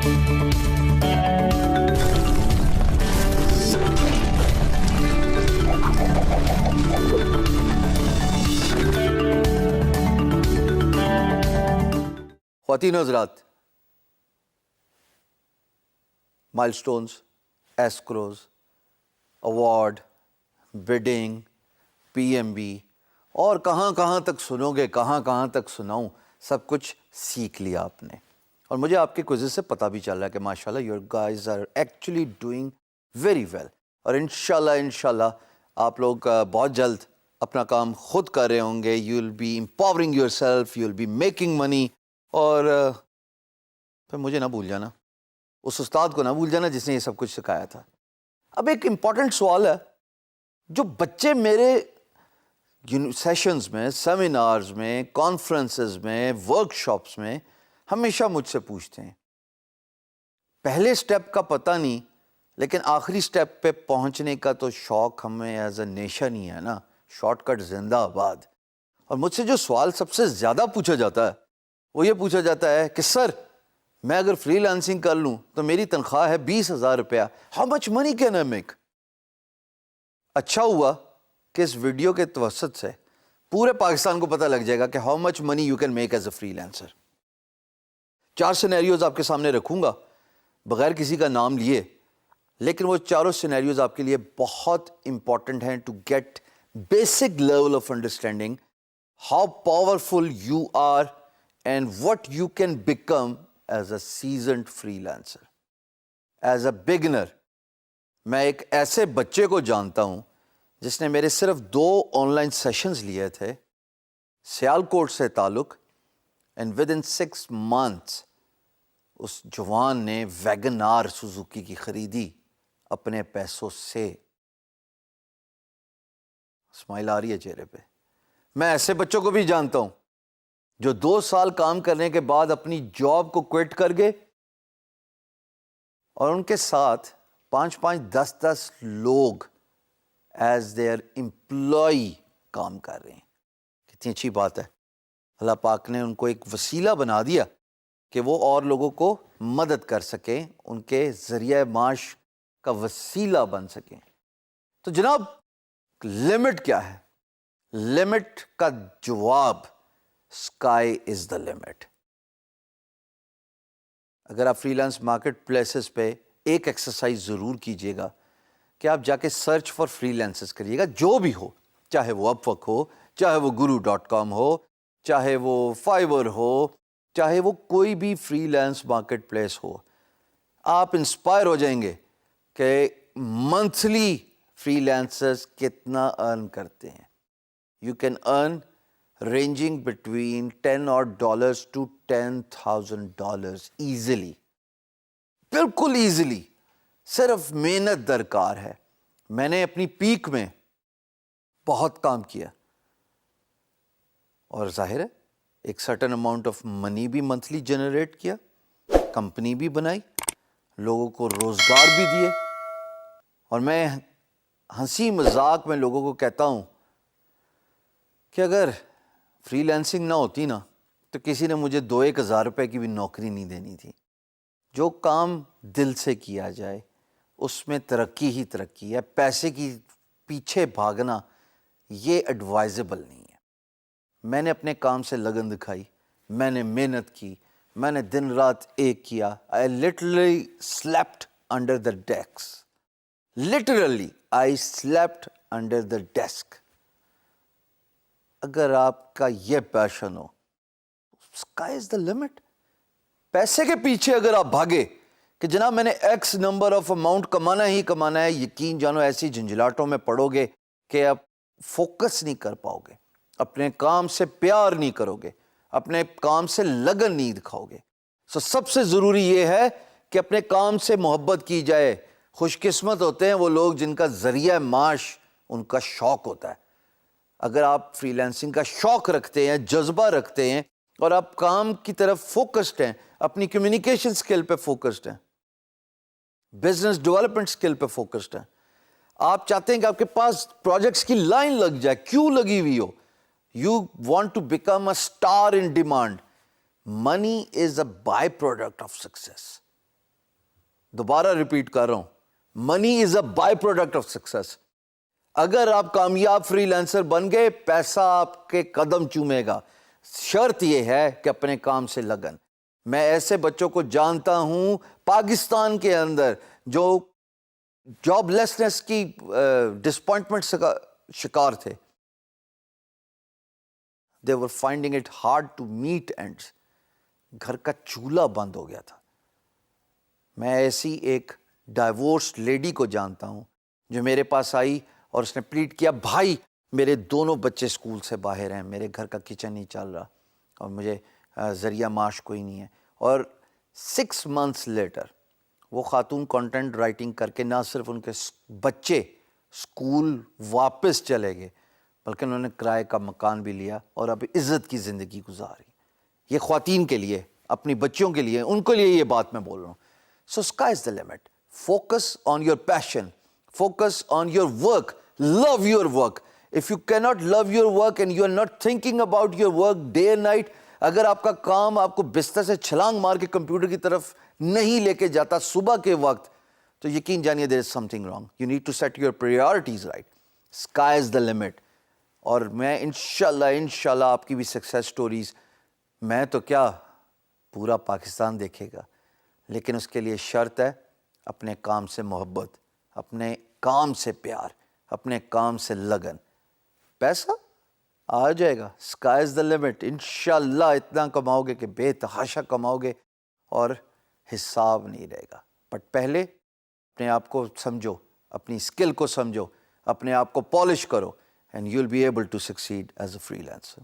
خواتین حضرات، milestones, escrows, award, bidding, P M B اور کہاں کہاں تک سنو گے، کہاں کہاں تک سناؤں، سب کچھ سیکھ لیا آپ نے. اور مجھے آپ کے کوئزز سے پتہ بھی چل رہا ہے کہ ماشاءاللہ your guys are actually doing very well. اور انشاءاللہ آپ لوگ بہت جلد اپنا کام خود کر رہے ہوں گے. You will be empowering yourself, you will be making money. اور پھر مجھے نہ بھول جانا، اس استاد کو نہ بھول جانا جس نے یہ سب کچھ سکھایا تھا. اب ایک امپورٹنٹ سوال ہے جو بچے میرے سیشنز میں، سیمینارز میں، کانفرنسز میں، ورک شاپس میں ہمیشہ مجھ سے پوچھتے ہیں. پہلے سٹیپ کا پتہ نہیں، لیکن آخری سٹیپ پہ پہنچنے کا تو شوق ہمیں ایز اے نیشن نہیں ہے نا. شارٹ کٹ زندہ آباد. اور مجھ سے جو سوال سب سے زیادہ پوچھا جاتا ہے وہ یہ پوچھا جاتا ہے کہ سر، میں اگر فری لانسنگ کر لوں تو میری تنخواہ ہے 20,000 روپیہ، how much money can I make? اچھا ہوا کہ اس ویڈیو کے توسط سے پورے پاکستان کو پتہ لگ جائے گا کہ how much money you can make as a free lancer. 4 scenarios آپ کے سامنے رکھوں گا بغیر کسی کا نام لیے، لیکن وہ چاروں سینیریوز آپ کے لیے بہت امپورٹنٹ ہیں to get basic level of understanding how powerful you are and what you can become as a seasoned freelancer. As a beginner میں ایک ایسے بچے کو جانتا ہوں جس نے میرے صرف 2 آن لائن سیشنز لیے تھے، سیالکوٹ سے تعلق، اینڈ ود ان 6 months اس جوان نے ویگن آر سوزوکی کی خریدی اپنے پیسوں سے. اسمائل آ رہی ہے چہرے پہ. میں ایسے بچوں کو بھی جانتا ہوں جو 2 سال کام کرنے کے بعد اپنی جاب کو کوئٹ کر گئے اور ان کے ساتھ 5-5 10-10 لوگ ایز دیئر امپلائی کام کر رہے ہیں. کتنی اچھی بات ہے. اللہ پاک نے ان کو ایک وسیلہ بنا دیا کہ وہ اور لوگوں کو مدد کر سکیں، ان کے ذریعہ معاش کا وسیلہ بن سکیں. تو جناب، لمٹ کیا ہے؟ لمٹ کا جواب اسکائی از دا لمٹ. اگر آپ فری لانس مارکیٹ پلیسز پہ ایک ایکسرسائز ضرور کیجیے گا کہ آپ جا کے سرچ فار فری لانسز کریے گا، جو بھی ہو، چاہے وہ اپ ورک ہو، چاہے وہ guru.com ہو، چاہے وہ فائبر ہو، چاہے وہ کوئی بھی فری لانس مارکیٹ پلیس ہو. آپ انسپائر ہو جائیں گے کہ منتھلی فری لانسرز کتنا ارن کرتے ہیں. You can earn ranging between $10 to $10,000 easily. بالکل ایزیلی. صرف محنت درکار ہے. میں نے اپنی پیک میں بہت کام کیا اور ظاہر ہے ایک سرٹن اماؤنٹ آف منی بھی منتھلی جنریٹ کیا، کمپنی بھی بنائی، لوگوں کو روزگار بھی دیے. اور میں ہنسی مذاق میں لوگوں کو کہتا ہوں کہ اگر فری لانسنگ نہ ہوتی نا تو کسی نے مجھے 2-1 ہزار روپے کی بھی نوکری نہیں دینی تھی. جو کام دل سے کیا جائے اس میں ترقی ہی ترقی ہے. پیسے کی پیچھے بھاگنا یہ ایڈوائزبل نہیں ہے. میں نے اپنے کام سے لگن دکھائی، میں نے محنت کی، میں نے دن رات ایک کیا. I literally slept under the desks. Literally, I slept under the desk. اگر آپ کا یہ پیشن ہو، sky is the limit. پیسے کے پیچھے اگر آپ بھاگے کہ جناب میں نے ایکس نمبر آف اماؤنٹ کمانا ہی کمانا ہے، یقین جانو ایسی جھنجھلاٹوں میں پڑو گے کہ آپ فوکس نہیں کر پاؤ گے، اپنے کام سے پیار نہیں کرو گے، اپنے کام سے لگن نہیں دکھاؤ گے. سب سے ضروری یہ ہے کہ اپنے کام سے محبت کی جائے. خوش قسمت ہوتے ہیں وہ لوگ جن کا ذریعہ معاش ان کا شوق ہوتا ہے. اگر آپ فری لانسنگ کا شوق رکھتے ہیں، جذبہ رکھتے ہیں اور آپ کام کی طرف فوکسڈ ہیں، اپنی کمیونیکیشن سکل پہ فوکسڈ ہیں، بزنس ڈیولپمنٹ سکل پہ فوکسڈ ہیں، آپ چاہتے ہیں کہ آپ کے پاس پروجیکٹس کی لائن لگ جائے، کیوں لگی ہوئی ہو، you want to become a star in demand. Money is a by product of success. دوبارہ ریپیٹ کر رہا ہوں, money is a by product of success. اگر آپ کامیاب فری لانسر بن گئے, پیسہ آپ کے قدم چومے گا. شرط یہ ہے کہ اپنے کام سے لگن. میں ایسے بچوں کو جانتا ہوں پاکستان کے اندر جو جاب لیسنس کی ڈسپوائنٹمنٹ کا شکار تھے. they were finding it hard to meet ends. گھر کا چولہا بند ہو گیا تھا. میں ایسی ایک ڈائیورسڈ لیڈی کو جانتا ہوں جو میرے پاس آئی اور اس نے پلیڈ کیا, بھائی میرے دونوں بچے اسکول سے باہر ہیں, میرے گھر کا کچن نہیں چل رہا اور مجھے ذریعہ معاش کوئی نہیں ہے. اور 6 months لیٹر وہ خاتون کانٹینٹ رائٹنگ کر کے نہ صرف ان کے بچے اسکول واپس چلے گئے بلکہ انہوں نے کرائے کا مکان بھی لیا اور اب عزت کی زندگی گزاری. یہ خواتین کے لیے, اپنی بچیوں کے لیے, ان کے لیے یہ بات میں بول رہا ہوں. So sky is the limit. Focus on your passion. Focus on your work. Love your work. If you cannot love your work and you are not thinking about your work day and night, اگر آپ کا کام آپ کو بستر سے چھلانگ مار کے کمپیوٹر کی طرف نہیں لے کے جاتا صبح کے وقت, تو یقین جانیے there is something wrong. You need to set your priorities right. Sky is the limit. اور میں انشاءاللہ آپ کی بھی سکسیس سٹوریز, میں تو کیا پورا پاکستان دیکھے گا, لیکن اس کے لیے شرط ہے اپنے کام سے محبت, اپنے کام سے پیار, اپنے کام سے لگن. پیسہ آ جائے گا, اسکائی از دا لمٹ. انشاءاللہ اتنا کماؤ گے کہ بے تحاشا کماؤ گے اور حساب نہیں رہے گا. بٹ پہلے اپنے آپ کو سمجھو, اپنی اسکل کو سمجھو, اپنے آپ کو پالش کرو, and you'll be able to succeed as a freelancer.